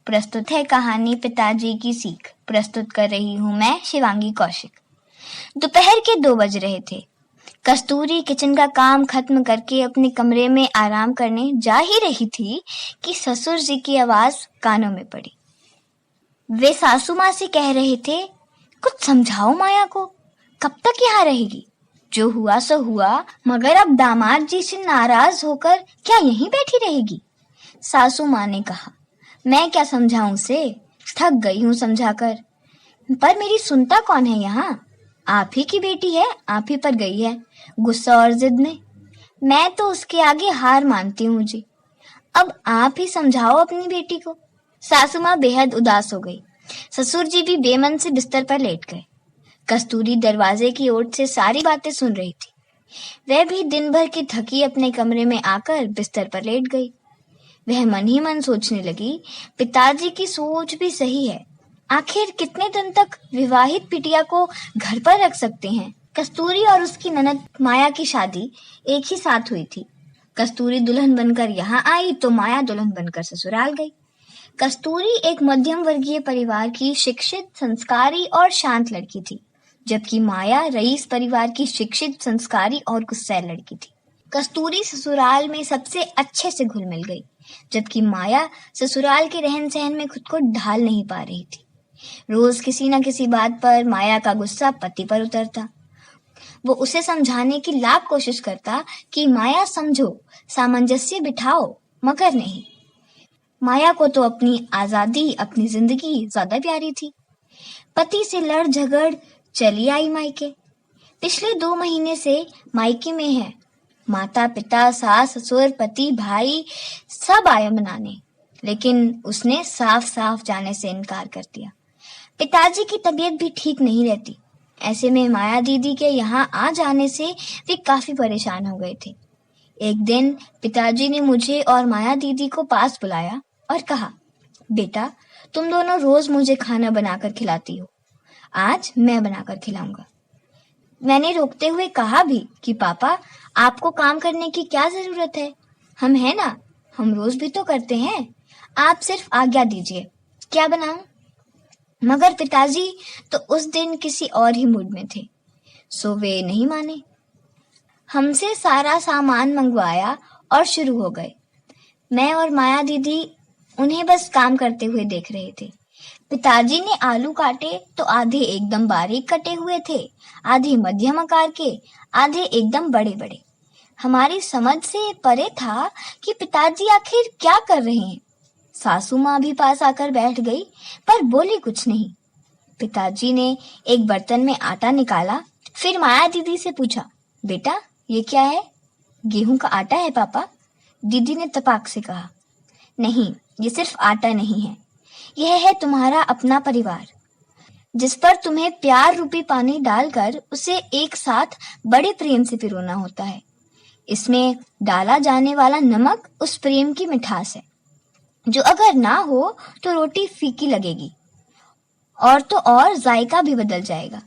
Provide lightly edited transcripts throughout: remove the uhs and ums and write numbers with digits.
प्रस्तुत है कहानी पिताजी की सीख। प्रस्तुत कर रही हूँ मैं शिवांगी कौशिक। दोपहर के 2 बज रहे थे। कस्तूरी किचन का काम खत्म करके अपने कमरे में आराम करने जा ही रही थी कि ससुर जी की आवाज कानों में पड़ी। वे सासू माँ से कह रहे थे, कुछ समझाओ माया को, कब तक यहाँ रहेगी? जो हुआ सो हुआ, मगर अब दामाद जी से नाराज होकर क्या यहीं बैठी रहेगी? सासू माँ ने कहा, मैं क्या समझाऊं उसे, थक गई हूँ समझाकर। पर मेरी सुनता कौन है यहाँ? आप ही की बेटी है, आप ही पर गई है गुस्सा और जिद में। मैं तो उसके आगे हार मानती हूँ जी। अब आप ही समझाओ अपनी बेटी को। सासू माँ बेहद उदास हो गई। ससुर जी भी बेमन से बिस्तर पर लेट गए। कस्तूरी दरवाजे की ओर से सारी बातें सुन रही थी। वह भी दिन भर की थकी अपने कमरे में आकर बिस्तर पर लेट गई। वह मन ही मन सोचने लगी, पिताजी की सोच भी सही है। आखिर कितने दिन तक विवाहित बिटिया को घर पर रख सकते हैं? कस्तूरी और उसकी ननद माया की शादी एक ही साथ हुई थी। कस्तूरी दुल्हन बनकर यहाँ आई तो माया दुल्हन बनकर ससुराल गई। कस्तूरी एक मध्यम वर्गीय परिवार की शिक्षित, संस्कारी और शांत लड़की थी, जबकि माया रईस परिवार की शिक्षित, संस्कारी और गुस्सैल लड़की थी। कस्तूरी ससुराल में सबसे अच्छे से घुल मिल गई, जबकि माया ससुराल के रहन सहन में खुद को ढाल नहीं पा रही थी। रोज किसी न किसी बात पर माया का गुस्सा पति पर उतरता। वो उसे समझाने की लाख कोशिश करता कि माया समझो, सामंजस्य बिठाओ, मगर नहीं। माया को तो अपनी आजादी, अपनी जिंदगी ज्यादा प्यारी थी। पति से लड़ झगड़ चली आई मायके। पिछले 2 महीने से मायके में है। माता पिता, सास ससुर, पति भाई सब आए मनाने, लेकिन उसने साफ साफ जाने से इनकार कर दिया। पिताजी की तबीयत भी ठीक नहीं रहती। ऐसे में माया दीदी के यहाँ आ जाने से वे काफी परेशान हो गए थे। एक दिन पिताजी ने मुझे और माया दीदी को पास बुलाया और कहा, बेटा तुम दोनों रोज मुझे खाना बनाकर खिलाती हो, आज मैं बनाकर खिलाऊंगा। मैंने रोकते हुए कहा भी कि पापा आपको काम करने की क्या जरूरत है, हम है ना, हम रोज भी तो करते हैं, आप सिर्फ आज्ञा दीजिए, क्या बनाऊं? मगर पिताजी तो उस दिन किसी और ही मूड में थे, सो वे नहीं माने। हमसे सारा सामान मंगवाया और शुरू हो गए। मैं और माया दीदी उन्हें बस काम करते हुए देख रहे थे। पिताजी ने आलू काटे तो आधे एकदम बारीक कटे हुए थे, आधे मध्यम आकार के, आधे एकदम बड़े बड़े। हमारी समझ से परे था कि पिताजी आखिर क्या कर रहे हैं। सासू माँ भी पास आकर बैठ गई, पर बोली कुछ नहीं। पिताजी ने एक बर्तन में आटा निकाला, फिर माया दीदी से पूछा, बेटा ये क्या है? गेहूं का आटा है पापा, दीदी ने तपाक से कहा। नहीं, ये सिर्फ आटा नहीं है, यह है तुम्हारा अपना परिवार, जिस पर तुम्हें प्यार रूपी पानी डालकर उसे एक साथ बड़े प्रेम से पिरोना होता है। इसमें डाला जाने वाला नमक उस प्रेम की मिठास है, जो अगर ना हो तो रोटी फीकी लगेगी और तो और जायका भी बदल जाएगा।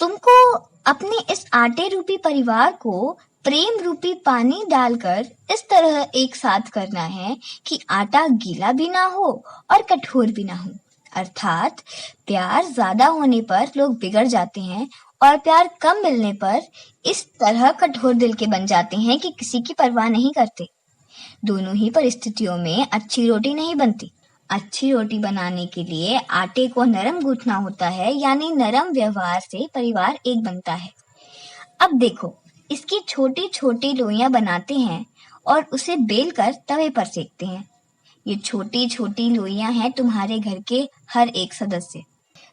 तुमको अपने इस आटे रूपी परिवार को प्रेम रूपी पानी डालकर इस तरह एक साथ करना है कि आटा गीला भी ना हो और कठोर भी ना हो। अर्थात प्यार ज्यादा होने पर लोग बिगड़ जाते हैं और प्यार कम मिलने पर इस तरह कठोर दिल के बन जाते हैं कि किसी की परवाह नहीं करते। दोनों ही परिस्थितियों में अच्छी रोटी नहीं बनती। अच्छी रोटी बनाने के लिए आटे को नरम गूंथना होता है, यानी नरम व्यवहार से परिवार एक बनता है। अब देखो, इसकी छोटी छोटी लोइयां बनाते हैं और उसे बेलकर तवे पर सेकते हैं। ये छोटी छोटी लोइयां हैं तुम्हारे घर के हर एक सदस्य,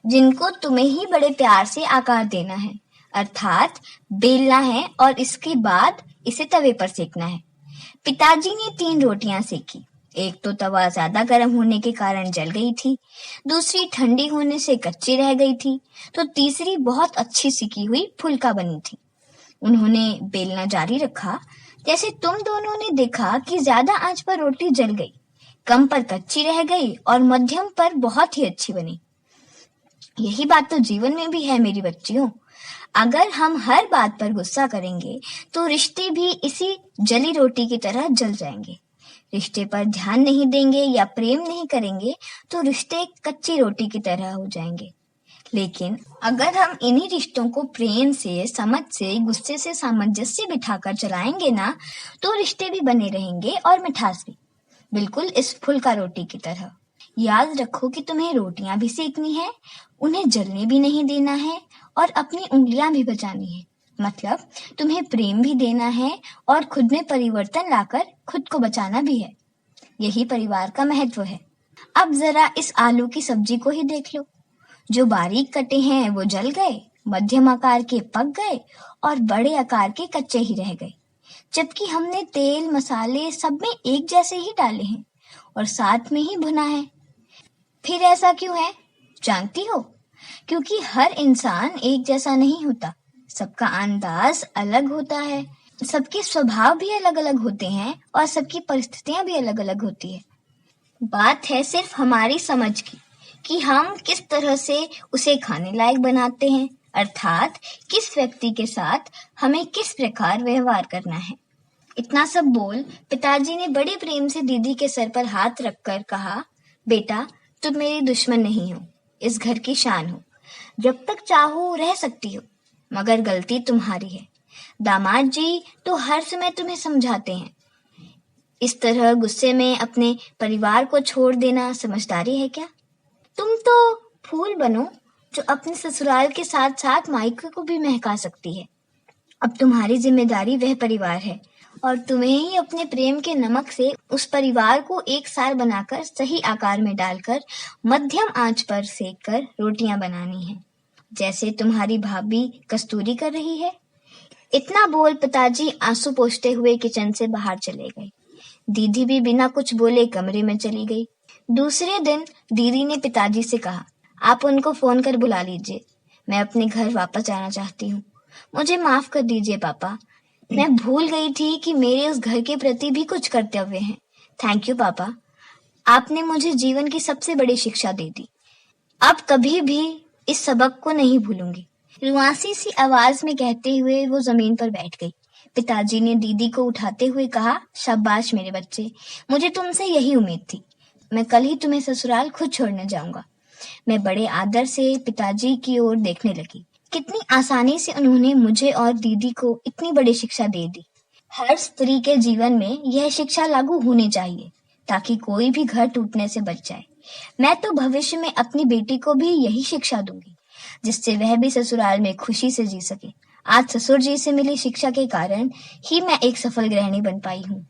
जिनको तुम्हें ही बड़े प्यार से आकार देना है, अर्थात बेलना है और इसके बाद इसे तवे पर सेकना है। पिताजी ने 3 रोटियां सेकी। एक तो तवा ज्यादा गर्म होने के कारण जल गई थी, दूसरी ठंडी होने से कच्ची रह गई थी, तो तीसरी बहुत अच्छी सिकी हुई फुल्का बनी थी। उन्होंने बेलना जारी रखा। जैसे तुम दोनों ने देखा कि ज्यादा आंच पर रोटी जल गई, कम पर कच्ची रह गई और मध्यम पर बहुत ही अच्छी बनी। यही बात तो जीवन में भी है मेरी बच्चियों। अगर हम हर बात पर गुस्सा करेंगे तो रिश्ते भी इसी जली रोटी की तरह जल जाएंगे। रिश्ते पर ध्यान नहीं देंगे या प्रेम नहीं करेंगे तो रिश्ते कच्ची रोटी की तरह हो जाएंगे। लेकिन अगर हम इन्हीं रिश्तों को प्रेम से, समझ से, गुस्से से सामंजस्य बिठाकर चलाएंगे ना, तो रिश्ते भी बने रहेंगे और मिठास भी, बिल्कुल इस फुल्का रोटी की तरह। याद रखो कि तुम्हें रोटियां भी सेकनी है, उन्हें जलने भी नहीं देना है और अपनी उंगलियां भी बचानी है। मतलब तुम्हें प्रेम भी देना है और खुद में परिवर्तन लाकर खुद को बचाना भी है। यही परिवार का महत्व है। अब जरा इस आलू की सब्जी को ही देख लो। जो बारीक कटे हैं वो जल गए, मध्यम आकार के पक गए और बड़े आकार के कच्चे ही रह गए, जबकि हमने तेल मसाले सब में एक जैसे ही डाले हैं और साथ में ही भुना है। फिर ऐसा क्यों है जानती हो? क्योंकि हर इंसान एक जैसा नहीं होता, सबका अंदाज अलग होता है, सबके स्वभाव भी अलग अलग होते हैं और सबकी परिस्थितियां भी अलग अलग होती है। बात है सिर्फ हमारी समझ की कि हम किस तरह से उसे खाने लायक बनाते हैं, अर्थात किस व्यक्ति के साथ हमें किस प्रकार व्यवहार करना है। इतना सब बोल पिताजी ने बड़े प्रेम से दीदी के सर पर हाथ रखकर कहा, बेटा तुम मेरी दुश्मन नहीं हो, इस घर की शान हो। जब तक चाहो रह सकती हो, मगर गलती तुम्हारी है। दामाद जी तो हर समय तुम्हें समझाते हैं। इस तरह गुस्से में अपने परिवार को छोड़ देना समझदारी है क्या? तुम तो फूल बनो जो अपने ससुराल के साथ साथ मायके को भी महका सकती है। अब तुम्हारी जिम्मेदारी वह परिवार है और तुम्हें ही अपने प्रेम के नमक से उस परिवार को एक सार बनाकर सही आकार में डालकर मध्यम आंच पर सेककर रोटियां बनानी है, जैसे तुम्हारी भाभी कस्तूरी कर रही है। इतना बोल पिताजी आंसू पोंछते हुए किचन से बाहर चले गए। दीदी भी बिना कुछ बोले कमरे में चली गई। दूसरे दिन दीदी ने पिताजी से कहा, आप उनको फोन कर बुला लीजिए, मैं अपने घर वापस जाना चाहती हूँ। मुझे माफ कर दीजिए पापा, मैं भूल गई थी कि मेरे उस घर के प्रति भी कुछ कर्तव्य हैं। थैंक यू पापा, आपने मुझे जीवन की सबसे बड़ी शिक्षा दे दी। अब कभी भी इस सबक को नहीं भूलूंगी। रुआसी सी आवाज में कहते हुए वो जमीन पर बैठ गई। पिताजी ने दीदी को उठाते हुए कहा, शाबाश मेरे बच्चे, मुझे तुमसे यही उम्मीद थी। मैं कल ही तुम्हें ससुराल खुद छोड़ने जाऊंगा। मैं बड़े आदर से पिताजी की ओर देखने लगी। कितनी आसानी से उन्होंने मुझे और दीदी को इतनी बड़ी शिक्षा दे दी। हर स्त्री के जीवन में यह शिक्षा लागू होनी चाहिए ताकि कोई भी घर टूटने से बच जाए। मैं तो भविष्य में अपनी बेटी को भी यही शिक्षा दूंगी, जिससे वह भी ससुराल में खुशी से जी सके। आज ससुर जी से मिली शिक्षा के कारण ही मैं एक सफल गृहिणी बन पाई हूँ।